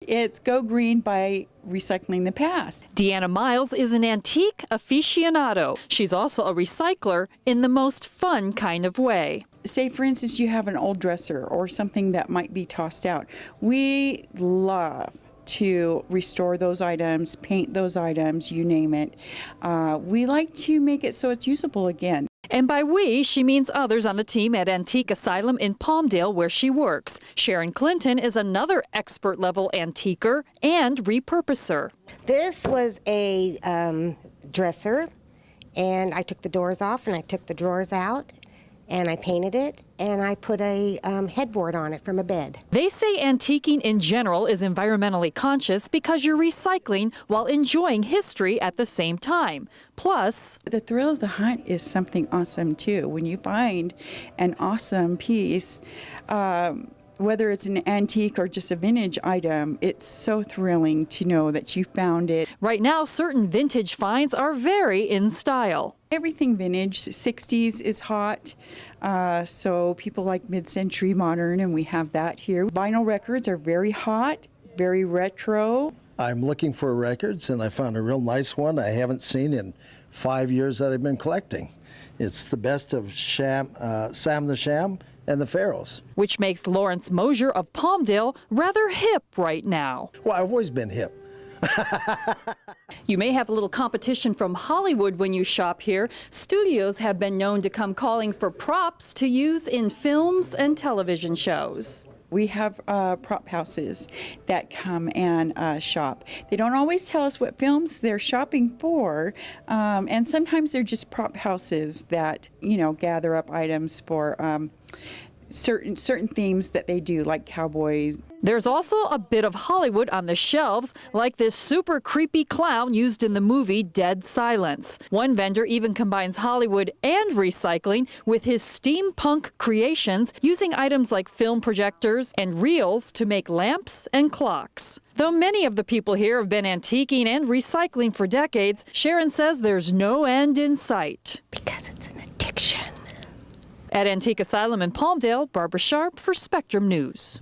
It's go green by recycling the past. Deanna Miles is an antique aficionado. She's also a recycler in the most fun kind of way. Say, for instance, you have an old dresser or something that might be tossed out. We love to restore those items, paint those items, you name it. We like to make it so it's usable again. And by we, she means others on the team at Antique Asylum in Palmdale, where she works. Sharon Clinton is another expert-level antiquer and repurposer. This was a dresser, and I took the doors off and I took the drawers out, and I painted it, and I put a headboard on it from a bed. They say antiquing in general is environmentally conscious because you're recycling while enjoying history at the same time. Plus, the thrill of the hunt is something awesome too. When you find an awesome piece, whether it's an antique or just a vintage item, it's so thrilling to know that you found it. Right now, certain vintage finds are very in style. Everything vintage, 60s is hot, so people like mid-century modern, and we have that here. Vinyl records are very hot, very retro. I'm looking for records, and I found a real nice one I haven't seen in 5 years that I've been collecting. It's the best of Sam the Sham and the Pharaohs. Which makes Lawrence Mosier of Palmdale rather hip right now. Well, I've always been hip. You may have a little competition from Hollywood when you shop here. Studios have been known to come calling for props to use in films and television shows. We have prop houses that come and shop. They don't always tell us what films they're shopping for, and sometimes they're just prop houses that, you know, gather up items for certain themes that they do, like cowboys. There's also a bit of Hollywood on the shelves, like this super creepy clown used in the movie Dead Silence. One vendor even combines Hollywood and recycling with his steampunk creations, using items like film projectors and reels to make lamps and clocks. Though many of the people here have been antiquing and recycling for decades, Sharon says there's no end in sight. Because it's an addiction. At Antique Asylum in Palmdale, Barbara Sharp for Spectrum News.